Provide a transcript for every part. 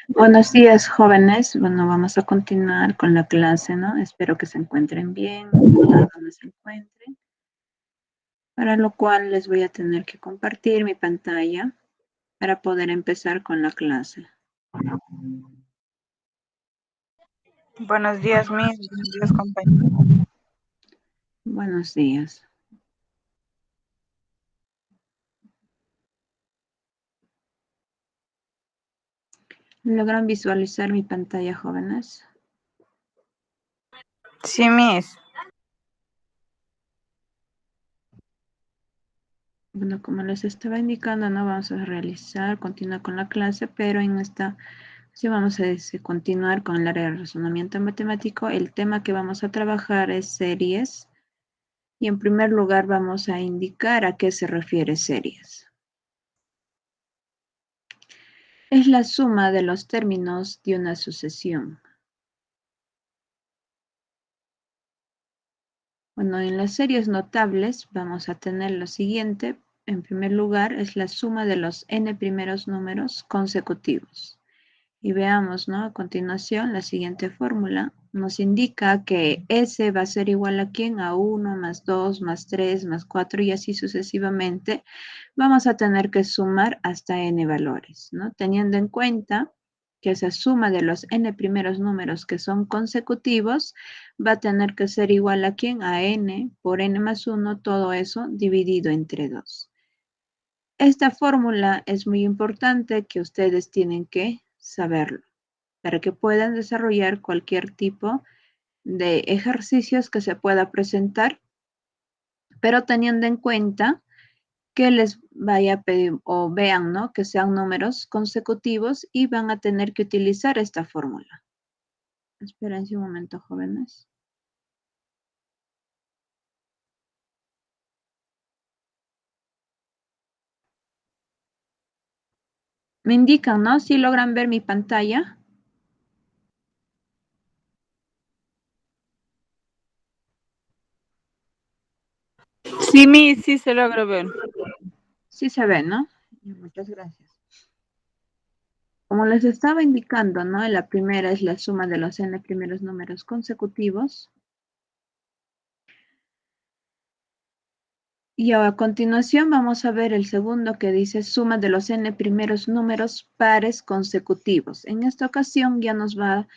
Buenos días, jóvenes. Bueno, vamos a continuar con la clase, ¿no? Espero que se encuentren bien, a donde se encuentren. Para lo cual les voy a tener que compartir mi pantalla para poder empezar con la clase. Buenos días, Miss. Buenos días, compañeros. Buenos días. ¿Logran visualizar mi pantalla, jóvenes? Sí, Miss. Bueno, como les estaba indicando, no vamos a continuar con la clase, pero en esta sí vamos a continuar con el área de razonamiento matemático. El tema que vamos a trabajar es series. Y en primer lugar vamos a indicar a qué se refiere series. Es la suma de los términos de una sucesión. Bueno, en las series notables vamos a tener lo siguiente. En primer lugar, es la suma de los n primeros números consecutivos. Y veamos, ¿no? A continuación, la siguiente fórmula nos indica que S va a ser igual a ¿quién? A 1, más 2, más 3, más 4 y así sucesivamente. Vamos a tener que sumar hasta n valores, ¿no? Teniendo en cuenta que esa suma de los n primeros números que son consecutivos va a tener que ser igual a ¿quién? A n por n más 1, todo eso dividido entre 2. Esta fórmula es muy importante que ustedes tienen que saberlo para que puedan desarrollar cualquier tipo de ejercicios que se pueda presentar, pero teniendo en cuenta que les vaya a pedir o vean, ¿no? Que sean números consecutivos y van a tener que utilizar esta fórmula. Esperen un momento, jóvenes. Me indican, ¿no? Si logran ver mi pantalla. Sí, Miss, sí se logra ver. Sí se ve, ¿no? Muchas gracias. Como les estaba indicando, ¿no? La primera es la suma de los n primeros números consecutivos. Y a continuación vamos a ver el segundo que dice suma de los n primeros números pares consecutivos. En esta ocasión ya nos va a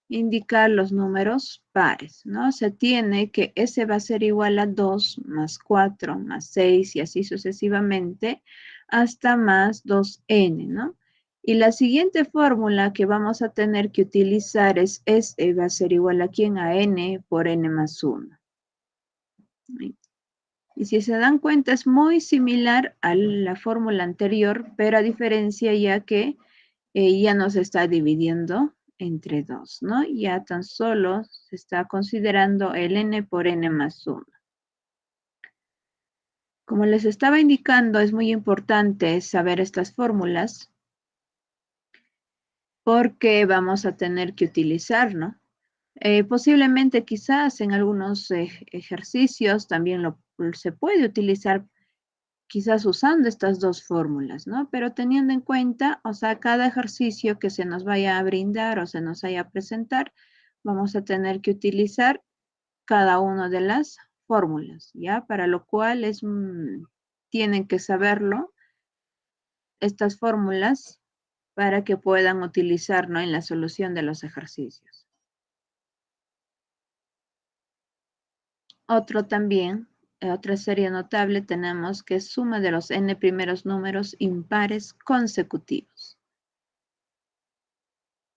indicar los números pares, ¿no? Se tiene que S va a ser igual a 2 más 4 más 6 y así sucesivamente hasta más 2n, ¿no? Y la siguiente fórmula que vamos a tener que utilizar es S va a ser igual a ¿quién? A n por n más 1. Y si se dan cuenta es muy similar a la fórmula anterior, pero a diferencia ya que ya no se está dividiendo entre 2, ¿no? Ya tan solo se está considerando el n por n más 1. Como les estaba indicando, es muy importante saber estas fórmulas porque vamos a tener que utilizar, ¿no? Posiblemente quizás en algunos ejercicios también se puede utilizar quizás usando estas dos fórmulas, ¿no? Pero teniendo en cuenta, o sea, cada ejercicio que se nos vaya a brindar o se nos vaya a presentar, vamos a tener que utilizar cada una de las fórmulas, ¿ya? Para lo cual tienen que saberlo, estas fórmulas, para que puedan utilizarlo en la solución de los ejercicios. Otro también, otra serie notable tenemos que es suma de los n primeros números impares consecutivos.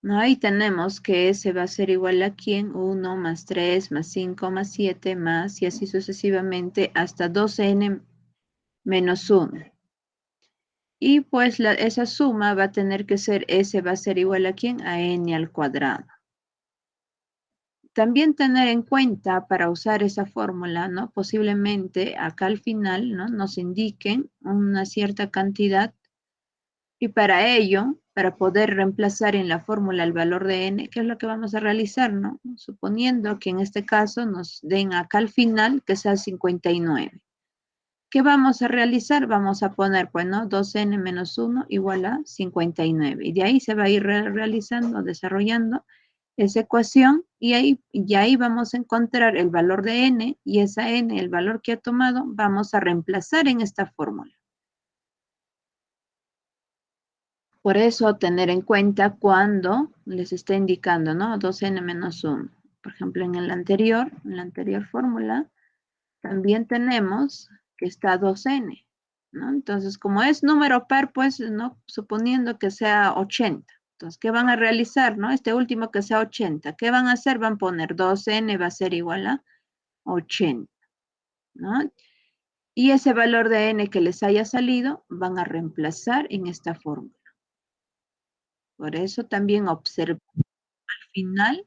¿No? Ahí tenemos que S va a ser igual a ¿quién? 1 más 3 más 5 más 7 más y así sucesivamente hasta 2n menos 1. Y pues esa suma va a tener que ser S va a ser igual a ¿quién? A n al cuadrado. También tener en cuenta para usar esa fórmula, ¿no? Posiblemente acá al final, ¿no? Nos indiquen una cierta cantidad y para ello, para poder reemplazar en la fórmula el valor de n, ¿qué es lo que vamos a realizar, no? Suponiendo que en este caso nos den acá al final que sea 59. ¿Qué vamos a realizar? Vamos a poner, pues, ¿no? 2n menos 1 igual a 59. Y de ahí se va a ir realizando, desarrollando esa ecuación y ahí vamos a encontrar el valor de n y esa n, el valor que ha tomado, vamos a reemplazar en esta fórmula. Por eso tener en cuenta cuando les está indicando, ¿no? 2n menos 1. Por ejemplo, en la anterior fórmula, también tenemos que está 2n, ¿no? Entonces, como es número par, pues, ¿no? Suponiendo que sea 80. Entonces, ¿qué van a realizar, no? Este último que sea 80. ¿Qué van a hacer? Van a poner 2n va a ser igual a 80, ¿no? Y ese valor de n que les haya salido, van a reemplazar en esta fórmula. Por eso también observa al final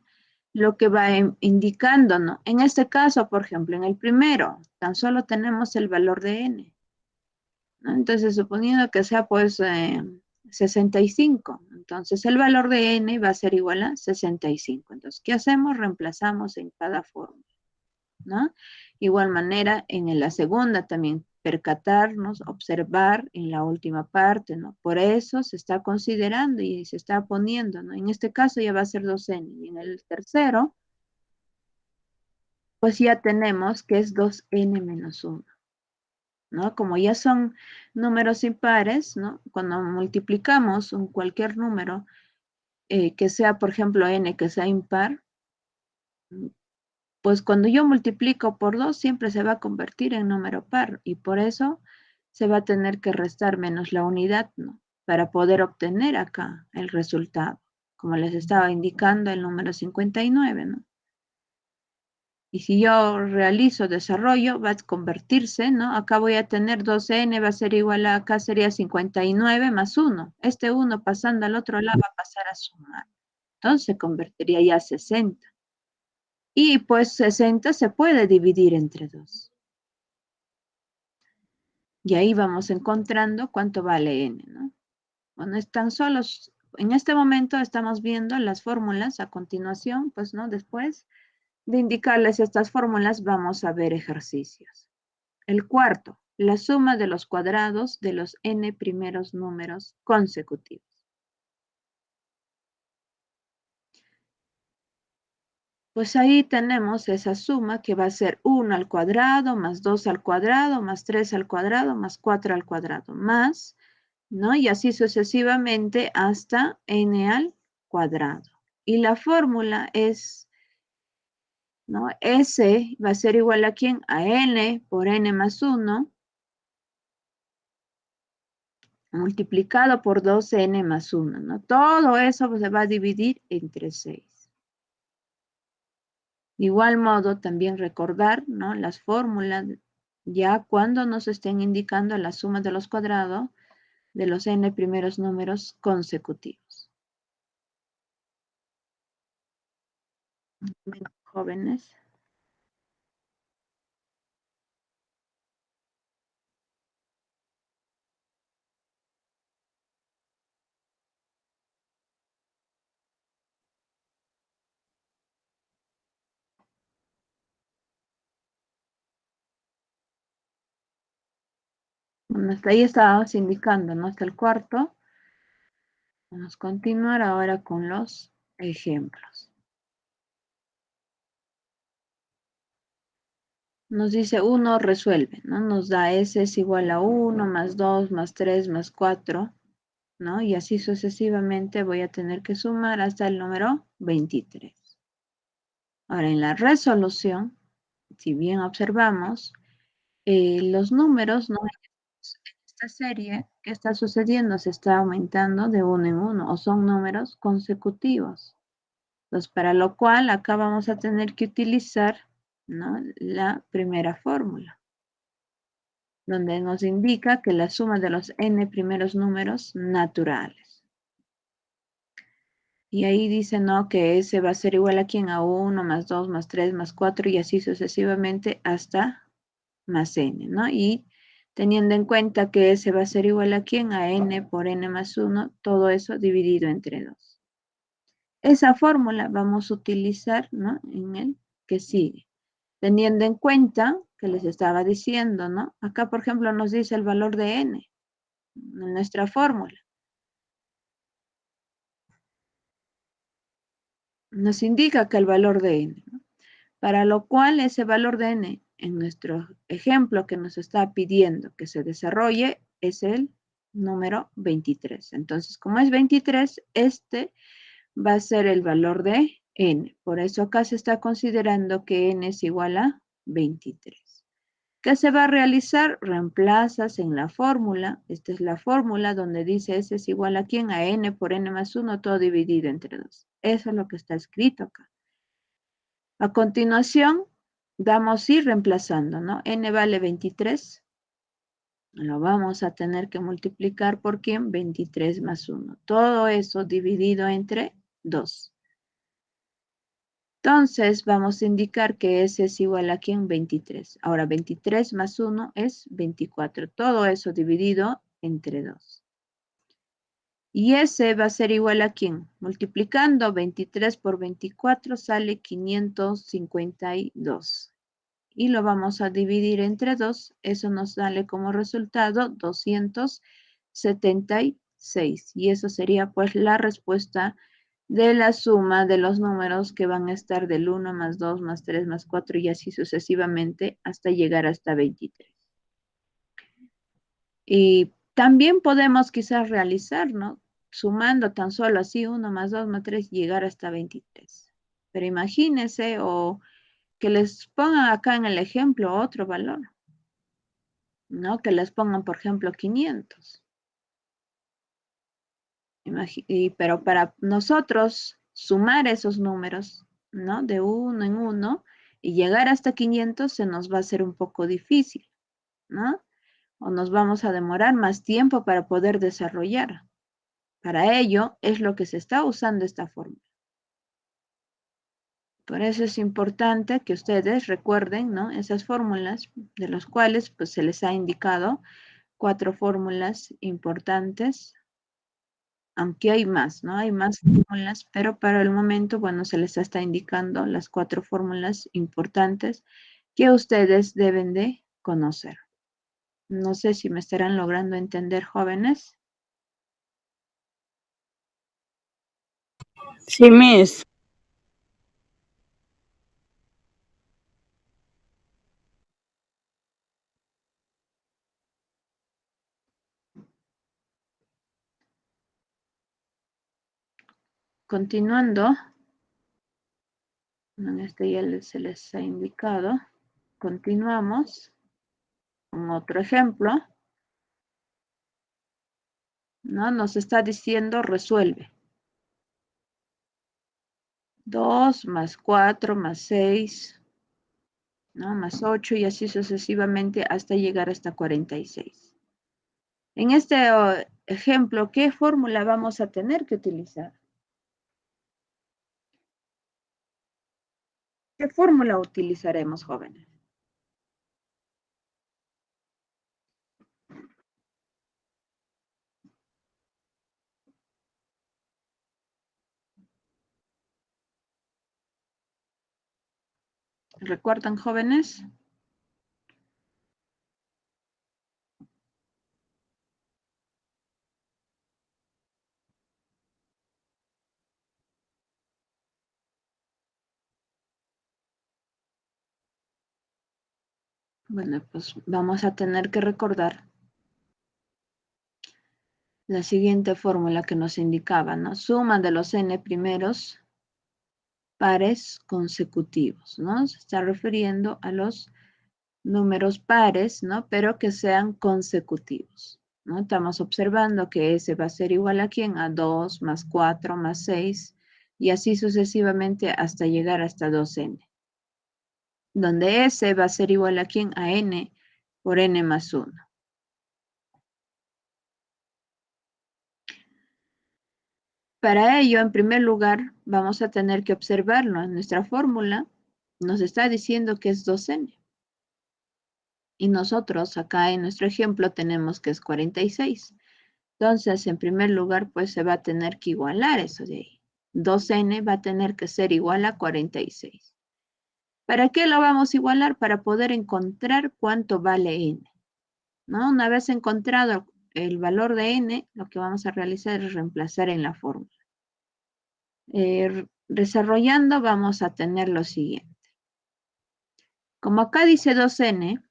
lo que va indicando, ¿no? En este caso, por ejemplo, en el primero, tan solo tenemos el valor de n, ¿no? Entonces, suponiendo que sea pues 65, entonces el valor de n va a ser igual a 65. Entonces, ¿qué hacemos? Reemplazamos en cada fórmula, ¿no? Igual manera, en la segunda también percatarnos, observar en la última parte, ¿no? Por eso se está considerando y se está poniendo, ¿no? En este caso ya va a ser 2n. Y en el tercero, pues ya tenemos que es 2n menos 1, ¿no? Como ya son números impares, ¿no? Cuando multiplicamos cualquier número que sea, por ejemplo, n que sea impar, pues cuando yo multiplico por 2 siempre se va a convertir en número par y por eso se va a tener que restar menos la unidad, ¿no? Para poder obtener acá el resultado, como les estaba indicando el número 59, ¿no? Y si yo realizo desarrollo, va a convertirse, ¿no? Acá voy a tener 2n, va a ser igual a, acá sería 59 más 1. Este 1 pasando al otro lado va a pasar a sumar. Entonces se convertiría ya a 60. Y pues 60 se puede dividir entre 2. Y ahí vamos encontrando cuánto vale n, ¿no? Bueno, están solos. En este momento estamos viendo las fórmulas. A continuación, pues, ¿no? Después de indicarles estas fórmulas, vamos a ver ejercicios. El cuarto, la suma de los cuadrados de los n primeros números consecutivos. Pues ahí tenemos esa suma que va a ser 1 al cuadrado, más 2 al cuadrado, más 3 al cuadrado, más 4 al cuadrado, más, ¿no? Y así sucesivamente hasta n al cuadrado. Y la fórmula es, ¿no? S va a ser igual a ¿quién? A n por n más 1 multiplicado por 2n más 1, ¿no? Todo eso se va a dividir entre 6. De igual modo, también recordar, ¿no? Las fórmulas, ya cuando nos estén indicando la suma de los cuadrados de los n primeros números consecutivos. Jóvenes. Bueno, hasta ahí estábamos indicando, ¿no? Hasta el cuarto. Vamos a continuar ahora con los ejemplos. Nos dice 1 resuelve, ¿no? Nos da S es igual a 1, más 2, más 3, más 4, ¿no? Y así sucesivamente voy a tener que sumar hasta el número 23. Ahora, en la resolución, si bien observamos, los números, ¿no? En esta serie, ¿qué está sucediendo? Se está aumentando de uno en uno, o son números consecutivos. Entonces, para lo cual, acá vamos a tener que utilizar, ¿no? La primera fórmula, donde nos indica que la suma de los n primeros números naturales. Y ahí dice, ¿no? Que S va a ser igual a ¿quién? A 1, más 2, más 3, más 4, y así sucesivamente hasta más n, ¿no? Y teniendo en cuenta que S va a ser igual a ¿quién? A n por n más 1, todo eso dividido entre 2. Esa fórmula vamos a utilizar, ¿no? En el que sigue. Teniendo en cuenta que les estaba diciendo, ¿no? Acá, por ejemplo, nos dice el valor de n en nuestra fórmula. Nos indica que el valor de n, ¿no? Para lo cual ese valor de n en nuestro ejemplo que nos está pidiendo que se desarrolle es el número 23. Entonces, como es 23, este va a ser el valor de n. Por eso acá se está considerando que n es igual a 23. ¿Qué se va a realizar? Reemplazas en la fórmula. Esta es la fórmula donde dice S es igual a ¿quién? A n por n más 1, todo dividido entre 2. Eso es lo que está escrito acá. A continuación, damos ir reemplazando, ¿no? N vale 23. Lo vamos a tener que multiplicar por ¿quién? 23 más 1. Todo eso dividido entre 2. Entonces, vamos a indicar que S es igual a ¿quién? 23. Ahora, 23 más 1 es 24. Todo eso dividido entre 2. Y S va a ser igual a ¿quién? Multiplicando 23 por 24 sale 552. Y lo vamos a dividir entre 2. Eso nos sale como resultado 276. Y eso sería pues la respuesta de la suma de los números que van a estar del 1 más 2 más 3 más 4 y así sucesivamente hasta llegar hasta 23. Y también podemos quizás realizar, ¿no? Sumando tan solo así 1 más 2 más 3 llegar hasta 23. Pero imagínense o que les pongan acá en el ejemplo otro valor, ¿no? Que les pongan, por ejemplo, 500. Pero para nosotros sumar esos números, ¿no? De uno en uno y llegar hasta 500 se nos va a hacer un poco difícil, ¿no? O nos vamos a demorar más tiempo para poder desarrollar. Para ello es lo que se está usando esta fórmula. Por eso es importante que ustedes recuerden, ¿no? Esas fórmulas de las cuales pues se les ha indicado 4 fórmulas importantes, aunque hay más, ¿no? Hay más fórmulas, pero para el momento, bueno, se les está indicando las 4 fórmulas importantes que ustedes deben de conocer. No sé si me estarán logrando entender, jóvenes. Sí, Miss. Continuando, en este ya se les ha indicado, continuamos con otro ejemplo, ¿no? Nos está diciendo resuelve. 2 más 4 más 6, ¿no? Más 8 y así sucesivamente hasta llegar hasta 46. En este ejemplo, ¿qué fórmula vamos a tener que utilizar? ¿Qué fórmula utilizaremos, jóvenes? ¿Recuerdan, jóvenes? Bueno, pues vamos a tener que recordar la siguiente fórmula que nos indicaba, ¿no? Suma de los n primeros pares consecutivos, ¿no? Se está refiriendo a los números pares, ¿no? Pero que sean consecutivos, ¿no? Estamos observando que S va a ser igual a ¿quién? A 2 más 4 más 6 y así sucesivamente hasta llegar hasta 2n. Donde S va a ser igual a ¿quién? A n por n más 1. Para ello, en primer lugar, vamos a tener que observarlo. En nuestra fórmula nos está diciendo que es 2n. Y nosotros acá en nuestro ejemplo tenemos que es 46. Entonces, en primer lugar, pues se va a tener que igualar eso de ahí. 2n va a tener que ser igual a 46. ¿Para qué lo vamos a igualar? Para poder encontrar cuánto vale n, ¿no? Una vez encontrado el valor de n, lo que vamos a realizar es reemplazar en la fórmula. Desarrollando vamos a tener lo siguiente. Como acá dice 2n,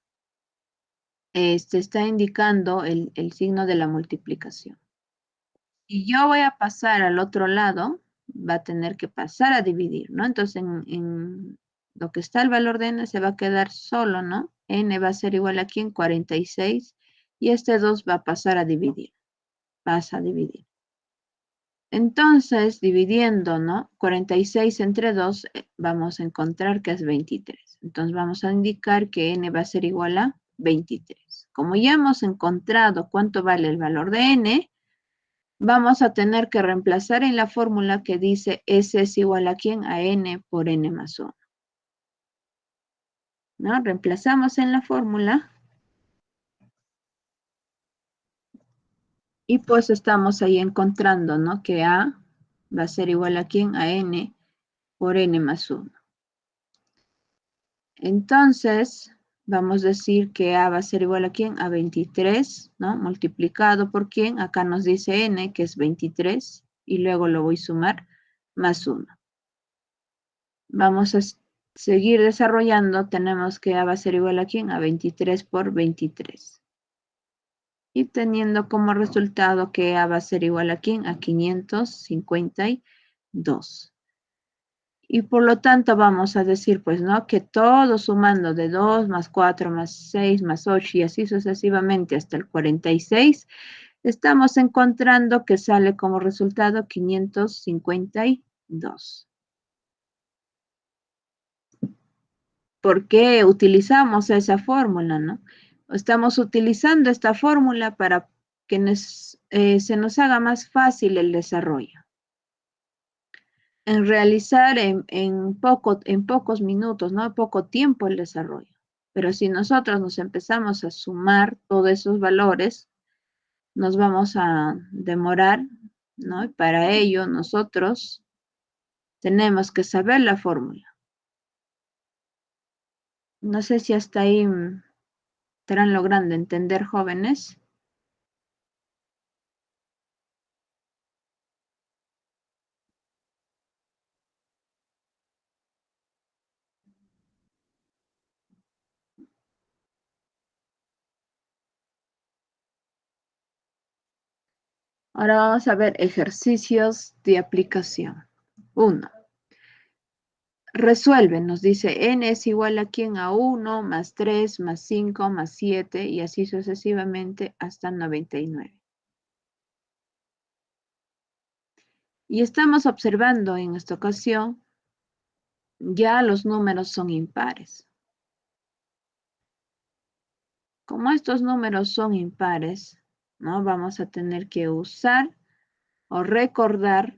está indicando el signo de la multiplicación. Y yo voy a pasar al otro lado, va a tener que pasar a dividir, ¿no? Entonces, en lo que está el valor de n se va a quedar solo, ¿no? N va a ser igual aquí en 46 y este 2 va a pasar a dividir. Pasa a dividir. Entonces, dividiendo, ¿no? 46 entre 2, vamos a encontrar que es 23. Entonces, vamos a indicar que n va a ser igual a 23. Como ya hemos encontrado cuánto vale el valor de n, vamos a tener que reemplazar en la fórmula que dice S es igual a ¿quién? A n por n más 1. ¿No? Reemplazamos en la fórmula. Y pues estamos ahí encontrando, ¿no? Que A va a ser igual a ¿quién? A n por n más 1. Entonces, vamos a decir que A va a ser igual a ¿quién? A 23, ¿no? Multiplicado por ¿quién? Acá nos dice n, que es 23, y luego lo voy a sumar, más 1. Vamos a seguir desarrollando. Tenemos que A va a ser igual a ¿quién? A 23 por 23. Y teniendo como resultado que A va a ser igual a ¿quién? A 552. Y por lo tanto vamos a decir, pues, ¿no? Que todo sumando de 2 más 4 más 6 más 8 y así sucesivamente hasta el 46, estamos encontrando que sale como resultado 552. ¿Por qué utilizamos esa fórmula, no? Estamos utilizando esta fórmula para que se nos haga más fácil el desarrollo. En realizar en pocos minutos, ¿no? Poco tiempo el desarrollo. Pero si nosotros nos empezamos a sumar todos esos valores, nos vamos a demorar, ¿no? Y para ello nosotros tenemos que saber la fórmula. No sé si hasta ahí estarán logrando entender, jóvenes. Ahora vamos a ver ejercicios de aplicación. 1. Resuelve, nos dice n es igual a quién, a 1 más 3 más 5 más 7 y así sucesivamente hasta 99. Y estamos observando en esta ocasión ya los números son impares. Como estos números son impares, ¿no? Vamos a tener que usar o recordar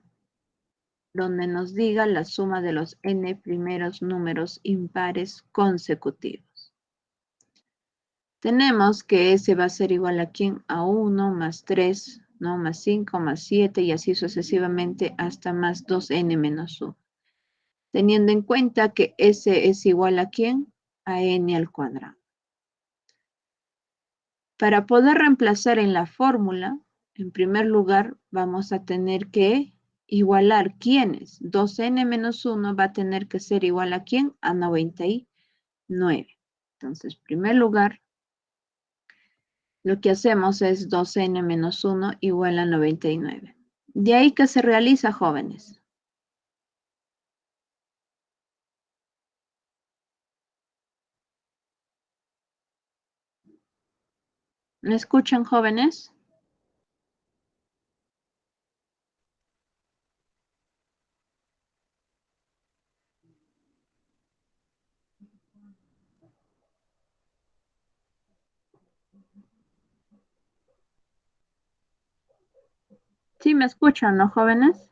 donde nos diga la suma de los n primeros números impares consecutivos. Tenemos que S va a ser igual a ¿quién? A 1 más 3, ¿no? Más 5 más 7 y así sucesivamente hasta más 2n menos 1. Teniendo en cuenta que S es igual a ¿quién? A n al cuadrado. Para poder reemplazar en la fórmula, en primer lugar vamos a tener que igualar quiénes. 2n menos 1 va a tener que ser igual a quién? A 99. Entonces, en primer lugar, lo que hacemos es 2n menos 1 igual a 99. De ahí que se realiza, jóvenes. ¿Me escuchan, jóvenes? Sí, me escuchan, ¿no, jóvenes?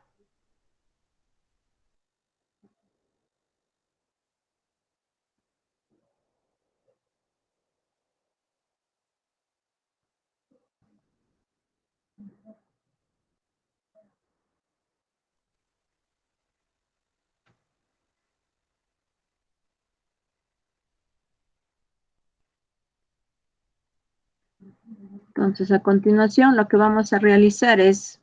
Entonces, a continuación, lo que vamos a realizar es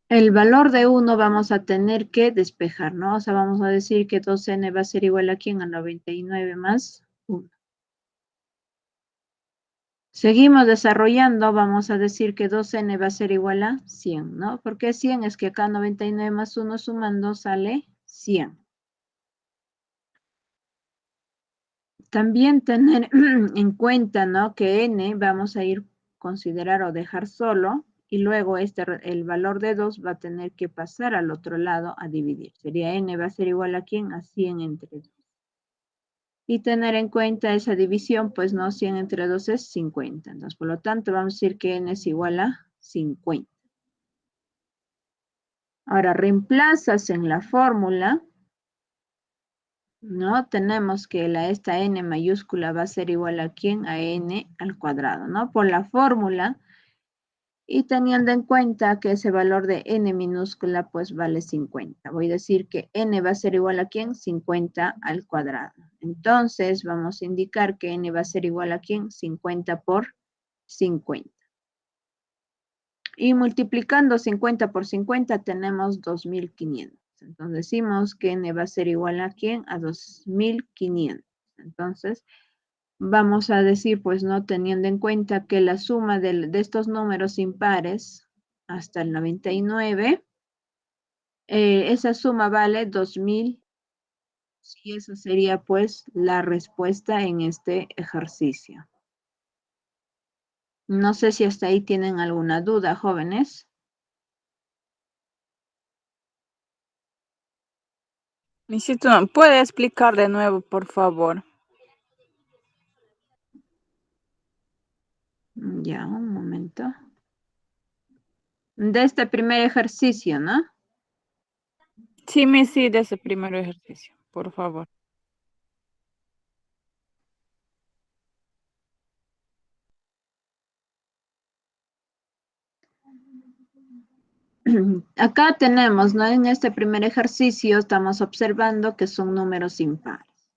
el valor de 1 vamos a tener que despejar, ¿no? O sea, vamos a decir que 2n va a ser igual a ¿quién? A 99 más 1. Seguimos desarrollando, vamos a decir que 2n va a ser igual a 100, ¿no? ¿Por qué 100? Es que acá 99 más 1 sumando sale 100. También tener en cuenta, ¿no? Que n vamos a ir considerar o dejar solo y luego el valor de 2 va a tener que pasar al otro lado a dividir. Sería n va a ser igual a ¿quién? A 100 entre 2. Y tener en cuenta esa división, pues no, 100 entre 2 es 50. Entonces, por lo tanto, vamos a decir que n es igual a 50. Ahora, reemplazas en la fórmula, ¿no? Tenemos que esta n mayúscula va a ser igual a ¿quién? A n al cuadrado, ¿no? Por la fórmula y teniendo en cuenta que ese valor de n minúscula pues vale 50. Voy a decir que n va a ser igual a ¿quién? 50 al cuadrado. Entonces vamos a indicar que n va a ser igual a ¿quién? 50 por 50. Y multiplicando 50 por 50 tenemos 2500. Entonces decimos que n va a ser igual a ¿quién? A 2500. Entonces vamos a decir, pues no teniendo en cuenta que la suma de estos números impares hasta el 99, esa suma vale 2000. Y esa sería pues la respuesta en este ejercicio. No sé si hasta ahí tienen alguna duda, jóvenes. Misito, ¿puede explicar de nuevo, por favor? Ya, un momento. De este primer ejercicio, ¿no? Sí, Missy, de ese primer ejercicio, por favor. Acá tenemos, ¿no? En este primer ejercicio estamos observando que son números impares.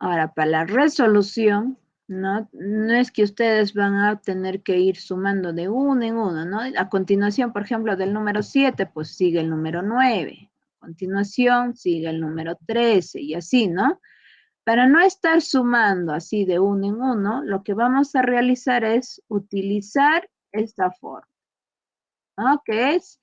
Ahora, para la resolución, ¿no? No es que ustedes van a tener que ir sumando de uno en uno, ¿no? A continuación, por ejemplo, del número 7, pues sigue el número 9. A continuación, sigue el número 13 y así, ¿no? Para no estar sumando así de uno en uno, lo que vamos a realizar es utilizar esta forma, ¿no? Que es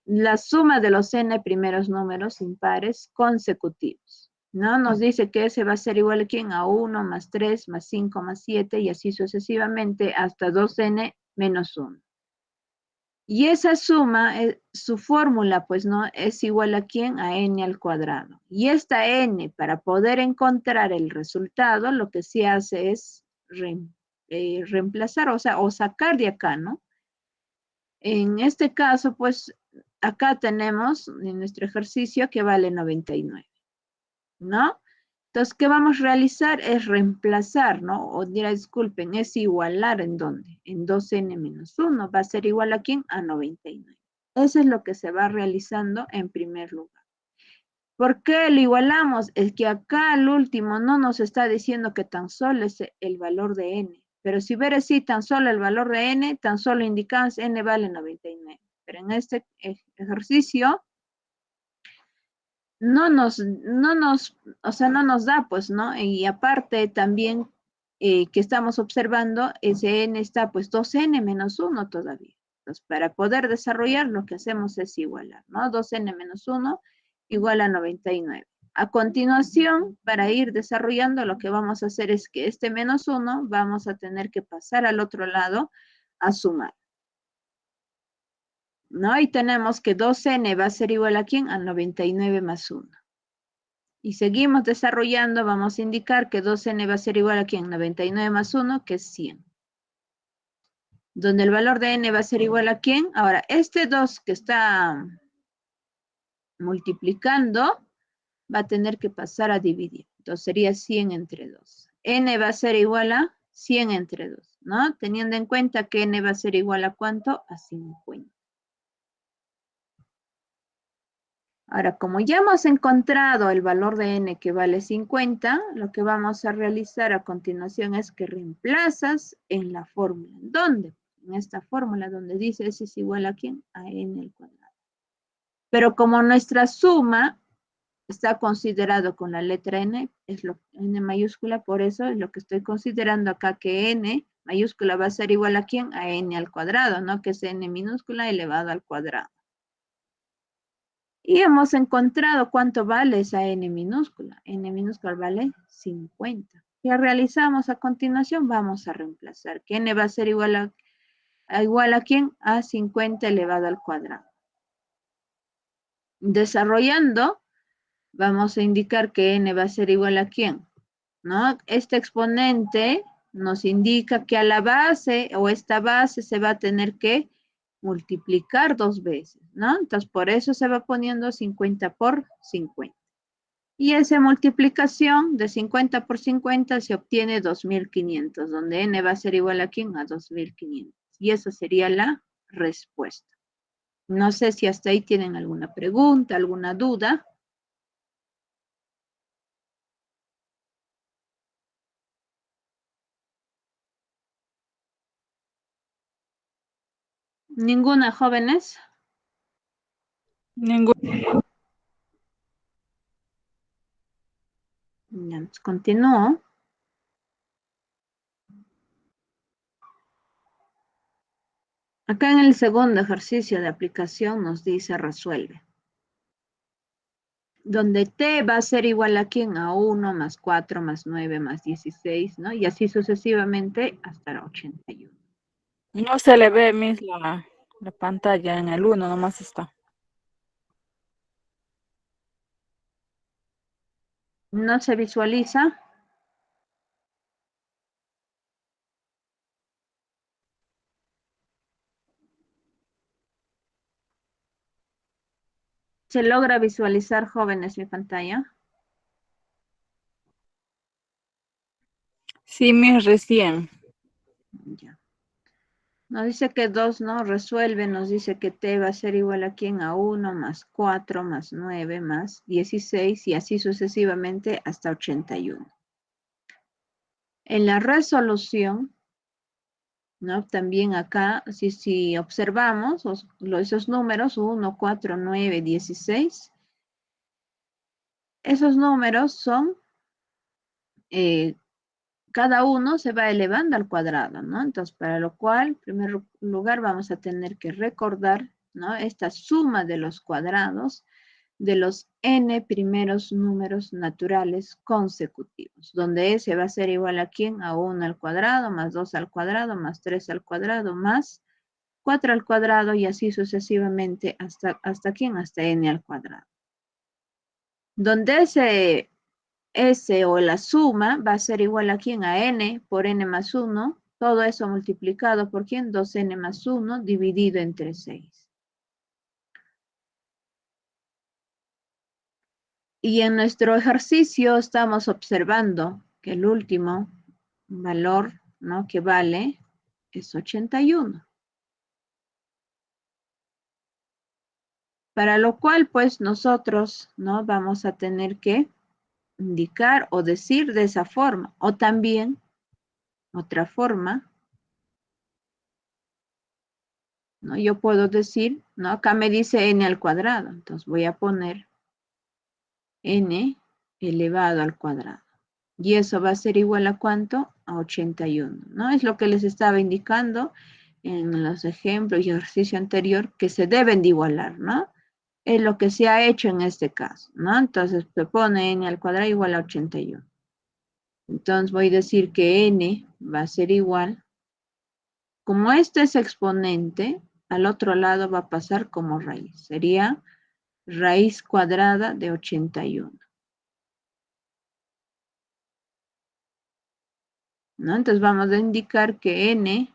la suma de los n primeros números impares consecutivos. ¿No? Nos dice que ese va a ser igual a ¿quién? A 1 más 3 más 5 más 7 y así sucesivamente hasta 2n menos 1. Y esa suma, su fórmula, pues, ¿no? Es igual a ¿quién? A n al cuadrado. Y esta n, para poder encontrar el resultado, lo que se hace es reemplazar, o sea, o sacar de acá, ¿no? En este caso, pues, acá tenemos en nuestro ejercicio que vale 99, ¿no? Entonces, ¿qué vamos a realizar? Es reemplazar, ¿no? O dirá, disculpen, es igualar ¿en dónde? En 2n menos 1. ¿Va a ser igual a quién? A 99. Eso es lo que se va realizando en primer lugar. ¿Por qué lo igualamos? Es que acá al último no nos está diciendo que tan solo es el valor de n. Pero si hubiera sido tan solo el valor de n, tan solo indicamos n vale 99. Pero en este ejercicio o sea, no nos da, pues, ¿no? Y aparte también que estamos observando, ese n está, pues, 2n menos 1 todavía. Entonces, para poder desarrollar, lo que hacemos es igualar, ¿no? 2n menos 1 igual a 99. A continuación, para ir desarrollando, lo que vamos a hacer es que este menos 1 vamos a tener que pasar al otro lado a sumar. ¿No? Y tenemos que 2n va a ser igual a ¿quién? A 99 más 1. Y seguimos desarrollando, vamos a indicar que 2n va a ser igual a ¿quién? 99 más 1, que es 100. Donde el valor de n va a ser igual a ¿quién? Ahora, este 2 que está multiplicando va a tener que pasar a dividir. Entonces sería 100 entre 2. N va a ser igual a 100 entre 2, ¿no? Teniendo en cuenta que n va a ser igual a ¿cuánto? A 50. Ahora, como ya hemos encontrado el valor de n que vale 50, lo que vamos a realizar a continuación es que reemplazas en la fórmula. ¿Dónde? En esta fórmula donde dice S es igual a ¿quién? A n al cuadrado. Pero como nuestra suma está considerado con la letra n, es lo n mayúscula, por eso es lo que estoy considerando acá que n mayúscula va a ser igual a ¿quién? A n al cuadrado, ¿no? Que es n minúscula elevado al cuadrado. Y hemos encontrado cuánto vale esa n minúscula. N minúscula vale 50. ¿Qué realizamos a continuación? Vamos a reemplazar. Que n va a ser igual a ¿quién? A 50 elevado al cuadrado. Desarrollando, vamos a indicar que n va a ser igual a ¿quién? ¿No? Este exponente nos indica que a la base o esta base se va a tener que multiplicar 2 veces, ¿no? Entonces, por eso se va poniendo 50 por 50. Y esa multiplicación de 50 por 50 se obtiene 2500, donde n va a ser igual a ¿quién? A 2500. Y esa sería la respuesta. No sé si hasta ahí tienen alguna pregunta, alguna duda. ¿Ninguna, jóvenes? Ningún. Ya, continúo. Acá en el segundo ejercicio de aplicación nos dice resuelve. Donde t va a ser igual a ¿quién? A 1 más 4 más 9 más 16, ¿no? Y así sucesivamente hasta el 81. No se le ve, Miss, la pantalla en el 1, nomás está. No se visualiza. ¿Se logra visualizar, jóvenes, mi pantalla? Sí, Miss, recién. Ya. Nos dice que 2 no resuelve, nos dice que t va a ser igual a ¿quién? A 1 más 4 más 9 más 16 y así sucesivamente hasta 81. En la resolución, ¿no? También acá, si observamos esos números, 1, 4, 9, 16, esos números son, cada uno se va elevando al cuadrado, ¿no? Entonces, para lo cual, en primer lugar, vamos a tener que recordar, ¿no? Esta suma de los cuadrados de los n primeros números naturales consecutivos, donde s va a ser igual a ¿quién? A 1 al cuadrado, más 2 al cuadrado, más 3 al cuadrado, más 4 al cuadrado y así sucesivamente hasta ¿quién? Hasta n al cuadrado. Donde ese S o la suma va a ser igual a ¿quién? A n por n más 1. Todo eso multiplicado por ¿quién? 2n más 1 dividido entre 6. Y en nuestro ejercicio estamos observando que el último valor, ¿no? Que vale es 81. Para lo cual, pues nosotros, ¿no? Vamos a tener que indicar o decir de esa forma. O también, otra forma, ¿no? Yo puedo decir, ¿no? Acá me dice n al cuadrado. Entonces voy a poner n elevado al cuadrado. Y eso va a ser igual a ¿cuánto? A 81, ¿no? Es lo que les estaba indicando en los ejemplos y ejercicio anterior que se deben de igualar, ¿no? Es lo que se ha hecho en este caso, ¿no? Entonces se pone n al cuadrado igual a 81. Entonces voy a decir que n va a ser igual, como este es exponente, al otro lado va a pasar como raíz. Sería raíz cuadrada de 81. ¿No? Entonces vamos a indicar que n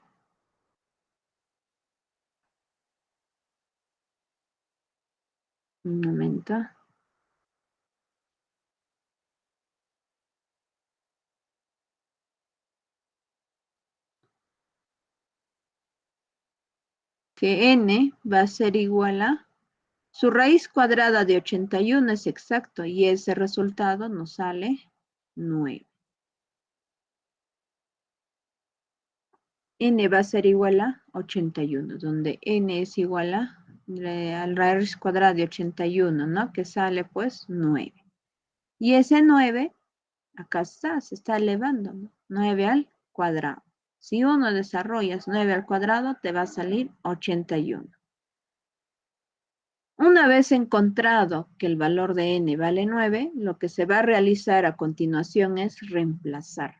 un momento. Que n va a ser igual a Su raíz cuadrada de 81 es exacto y ese resultado nos sale 9. N va a ser igual a 81, donde N es igual a la raíz cuadrada de 81, ¿no? Que sale pues 9. Y ese 9, acá está, se está elevando, ¿no? 9 al cuadrado. Si uno desarrollas 9 al cuadrado, te va a salir 81. Una vez encontrado que el valor de n vale 9, lo que se va a realizar a continuación es reemplazar.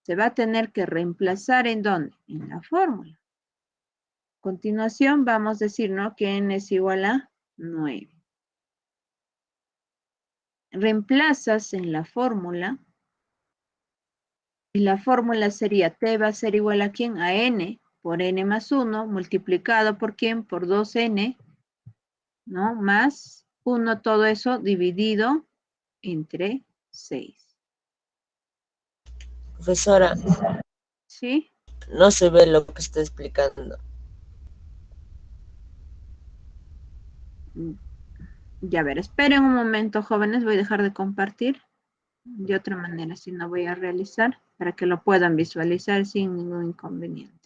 Se va a tener que reemplazar ¿en dónde? En la fórmula. A continuación vamos a decir, ¿no? Que n es igual a 9. Reemplazas en la fórmula y la fórmula sería t va a ser igual a ¿quién? A n por n más 1 multiplicado por ¿quién? Por 2n, ¿no? Más 1, todo eso dividido entre 6. Profesora, ¿Sí? no se ve lo que está explicando. Ya ver, esperen un momento, jóvenes, voy a dejar de compartir. De otra manera, si no voy a realizar, para que lo puedan visualizar sin ningún inconveniente.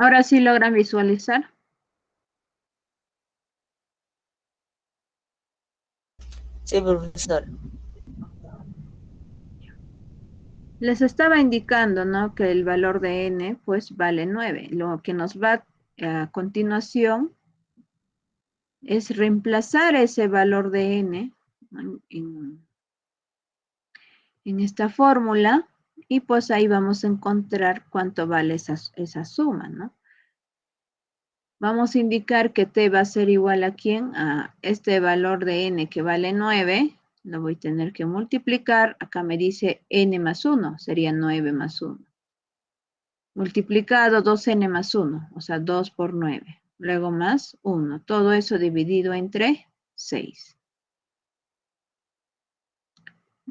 Ahora sí logran visualizar. Sí, profesor. Les estaba indicando, ¿no? Que el valor de n, pues, vale 9. Lo que nos va a continuación es reemplazar ese valor de n en esta fórmula y pues ahí vamos a encontrar cuánto vale esa suma, ¿no? Vamos a indicar que t va a ser igual a ¿quién? A este valor de n que vale 9. Lo voy a tener que multiplicar. Acá me dice n más 1. Sería 9 más 1. Multiplicado 2n más 1. O sea, 2 por 9. Luego más 1. Todo eso dividido entre 6.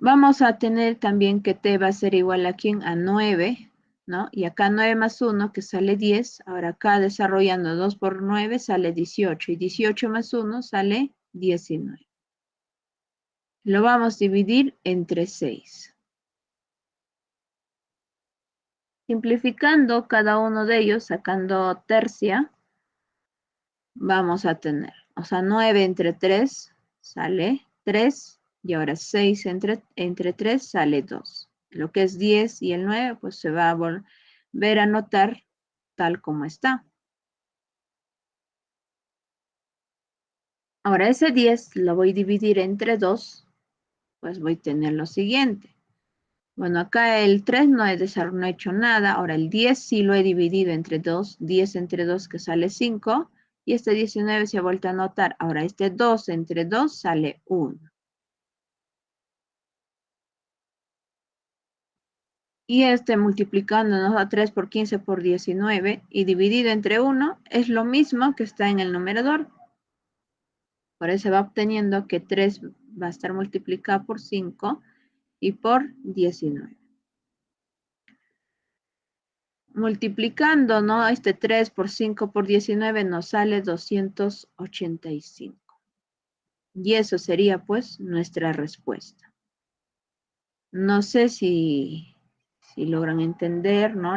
Vamos a tener también que t va a ser igual a ¿quién? A 9, ¿no? Y acá 9 más 1, que sale 10. Ahora acá desarrollando 2 por 9 sale 18. Y 18 más 1 sale 19. Lo vamos a dividir entre 6. Simplificando cada uno de ellos, sacando tercia, vamos a tener, o sea, 9 entre 3 sale 3. Y ahora 6 entre 3 sale 2. Lo que es 10 y el 9, pues se va a volver a anotar tal como está. Ahora ese 10 lo voy a dividir entre 2, pues voy a tener lo siguiente. Bueno, acá el 3 no he hecho nada. Ahora el 10 sí lo he dividido entre 2. 10 entre 2 que sale 5. Y este 19 se ha vuelto a anotar. Ahora este 2 entre 2 sale 1. Y este multiplicándonos a 3 por 15 por 19 y dividido entre 1 es lo mismo que está en el numerador. Por eso se va obteniendo que 3 va a estar multiplicado por 5 y por 19. Multiplicando, ¿no? Este 3 por 5 por 19 nos sale 285. Y eso sería, pues, nuestra respuesta. No sé si logran entender, ¿no?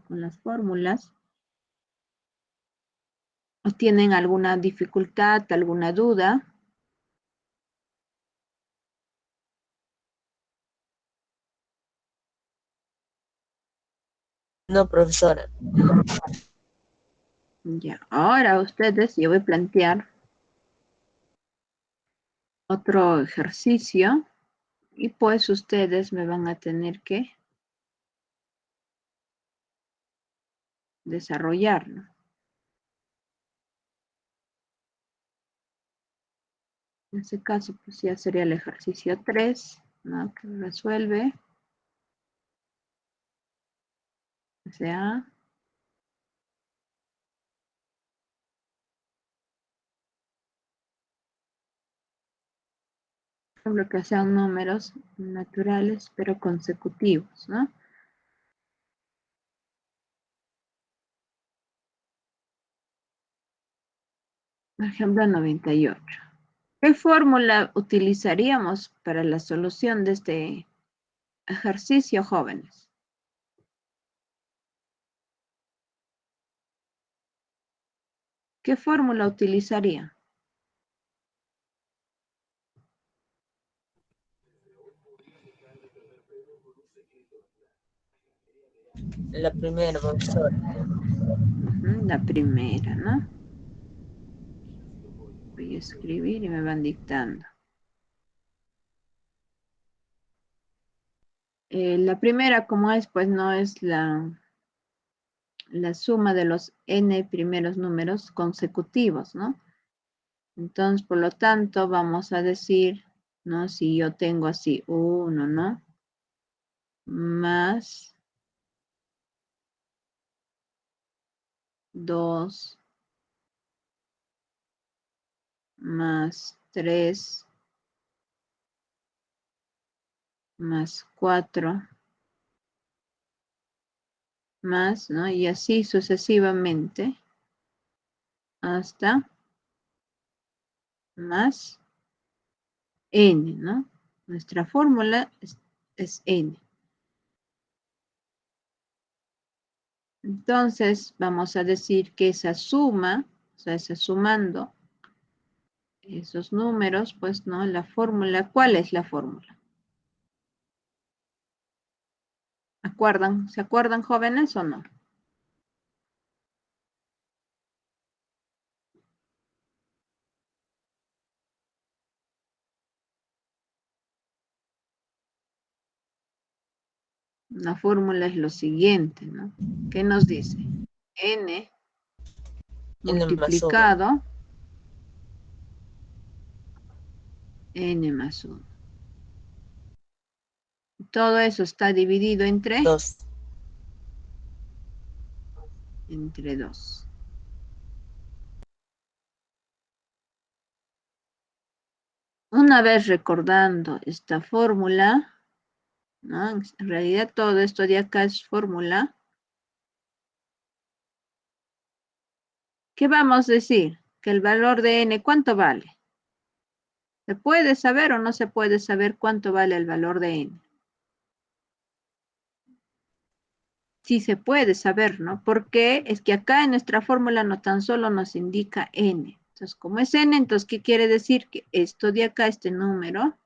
Con las fórmulas. ¿O tienen alguna dificultad, alguna duda? No, profesora. Ya, ahora ustedes, yo voy a plantear otro ejercicio y pues ustedes me van a tener que desarrollarlo. En ese caso, pues ya sería el ejercicio 3, ¿no? Que resuelve. O sea, por ejemplo, que sean números naturales, pero consecutivos, ¿no? Por ejemplo, 98. ¿Qué fórmula utilizaríamos para la solución de este ejercicio, jóvenes? ¿Qué fórmula utilizaría? La primera, profesora. La primera, ¿no? Voy a escribir y me van dictando. La primera, como es, pues no es la suma de los n primeros números consecutivos, ¿no? Entonces, por lo tanto, vamos a decir, ¿no? Si yo tengo así 1, ¿no? Más 2 más 3 más 4 más, ¿no? Y así sucesivamente hasta más n, ¿no? Nuestra fórmula es n. Entonces, vamos a decir que esa suma, o sea, esa sumando esos números, pues, ¿no? La fórmula, ¿cuál es la fórmula? ¿Acuerdan? ¿Se acuerdan, jóvenes, o no? La fórmula es lo siguiente, ¿no? ¿Qué nos dice? N N más 1. multiplicado n más 1. Todo eso está dividido entre 2. 2. Una vez recordando esta fórmula, ¿no? En realidad todo esto de acá es fórmula. ¿Qué vamos a decir? Que el valor de n, ¿cuánto vale? ¿Se puede saber o no se puede saber cuánto vale el valor de n? Sí se puede saber, ¿no? Porque es que acá en nuestra fórmula no tan solo nos indica n. Entonces, como es n, entonces, ¿qué quiere decir? Que esto de acá, este número,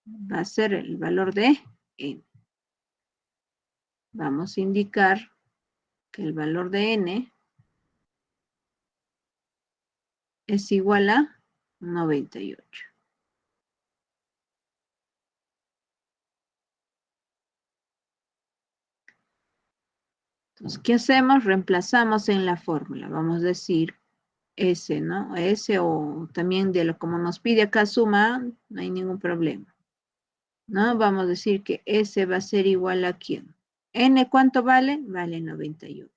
va a ser el valor de n. Vamos a indicar que el valor de n es igual a 98. Entonces, ¿qué hacemos? Reemplazamos en la fórmula. Vamos a decir S, ¿no? S o también de lo como nos pide acá suma, no hay ningún problema. ¿No? Vamos a decir que S va a ser igual a ¿quién? N, ¿cuánto vale? Vale 98.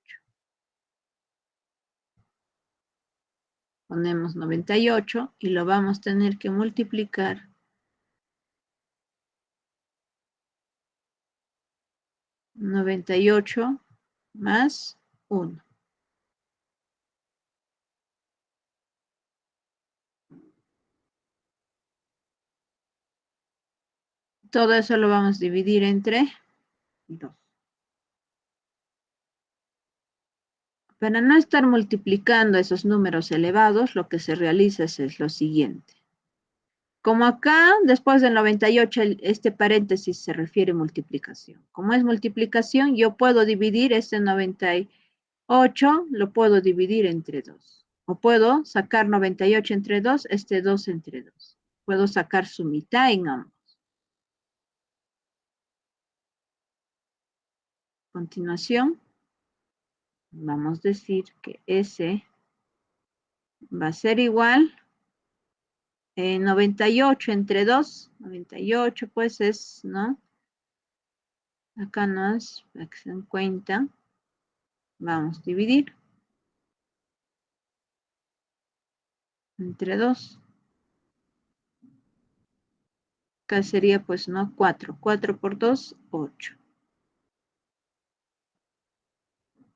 Ponemos 98 y lo vamos a tener que multiplicar 98 más 1. Todo eso lo vamos a dividir entre 2. Para no estar multiplicando esos números elevados, lo que se realiza es lo siguiente. Como acá, después del 98, este paréntesis se refiere a multiplicación. Como es multiplicación, yo puedo dividir este 98, lo puedo dividir entre 2. O puedo sacar 98 entre 2, este 2 entre 2. Puedo sacar su mitad en ambos. A continuación, vamos a decir que S va a ser igual 98 entre 2, 98 pues es, ¿no? Acá no es, para que se den cuenta. Vamos a dividir. Entre 2. Acá sería pues, ¿no? 4. 4 por 2, 8.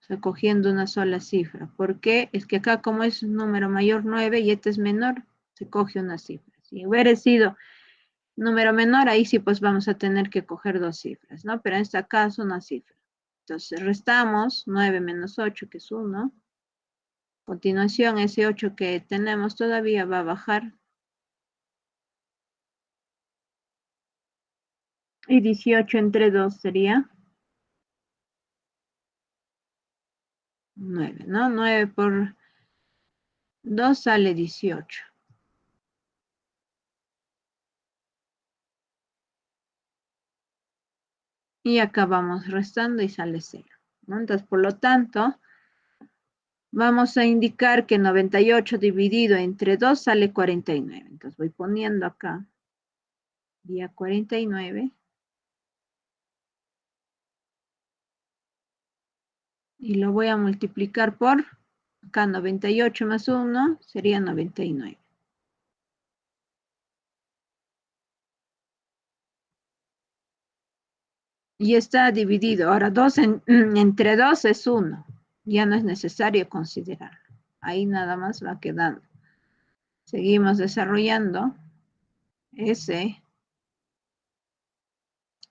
O sea, cogiendo una sola cifra. ¿Por qué? Es que acá como es un número mayor 9 y este es menor, se coge una cifra. Si hubiera sido número menor, ahí sí pues vamos a tener que coger dos cifras, ¿no? Pero en este caso una cifra. Entonces restamos 9 menos 8, que es 1. A continuación, ese 8 que tenemos todavía va a bajar. Y 18 entre 2 sería 9, ¿no? 9 por 2 sale 18. Y acá vamos restando y sale 0, ¿no? Entonces, por lo tanto, vamos a indicar que 98 dividido entre 2 sale 49. Entonces, voy poniendo acá día 49. Y lo voy a multiplicar por, acá 98 más 1 sería 99. Y está dividido. Ahora, 2 entre 2 es 1. Ya no es necesario considerarlo. Ahí nada más va quedando. Seguimos desarrollando ese,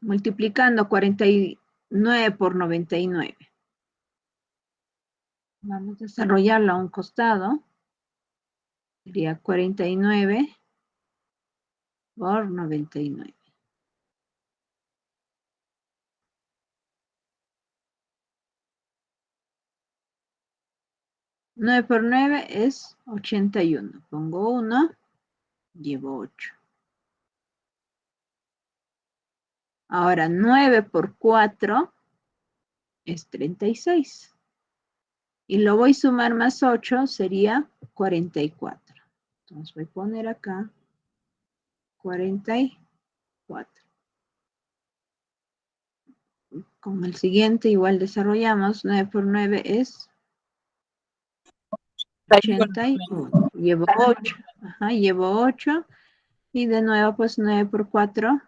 multiplicando 49 por 99. Vamos a desarrollarlo a un costado. Sería 49 por 99. 9 por 9 es 81. Pongo 1, llevo 8. Ahora 9 por 4 es 36. Y lo voy a sumar más 8, sería 44. Entonces voy a poner acá 44. Con el siguiente igual desarrollamos. 9 por 9 es 81. Llevo 8. Ajá, llevo 8. Y de nuevo, pues 9 por 4.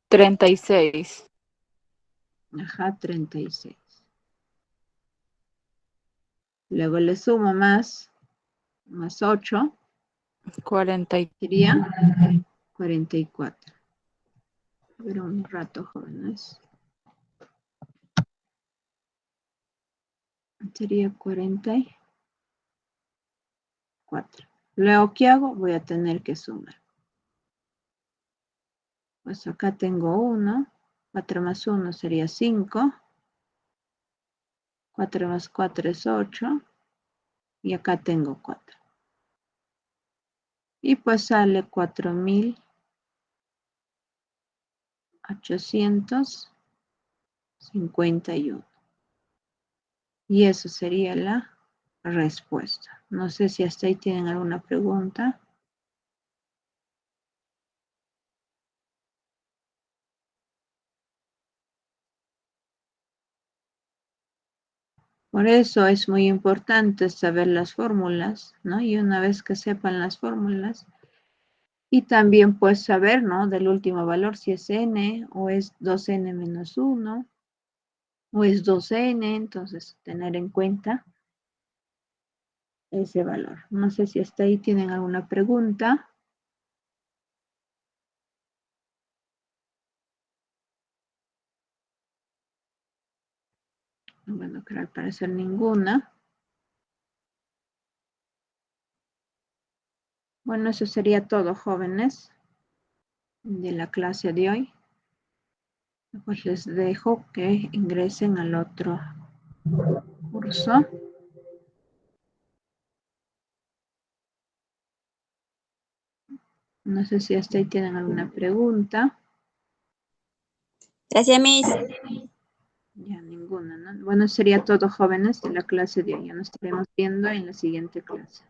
36. Ajá, 36. Luego le sumo más 8. 40. Sería 44. Pero un rato, jóvenes. Sería 44. Luego, ¿qué hago? Voy a tener que sumar. Pues acá tengo 1. 4 más 1 sería 5. 4 más 4 es 8. Y acá tengo 4. Y pues sale 4.851. Y eso sería la respuesta. No sé si hasta ahí tienen alguna pregunta. Por eso es muy importante saber las fórmulas, ¿no? Y una vez que sepan las fórmulas, y también pues saber, ¿no? Del último valor, si es n o es 2n menos 1 o es 2n, entonces tener en cuenta ese valor. No sé si hasta ahí tienen alguna pregunta. Bueno, creo al parecer ninguna. Bueno, eso sería todo, jóvenes, de la clase de hoy. Pues les dejo que ingresen al otro curso. No sé si hasta ahí tienen alguna pregunta. Gracias, Miss. Ya, ninguna, ¿no? Bueno, sería todo, jóvenes, de la clase de hoy. Ya nos estaremos viendo en la siguiente clase.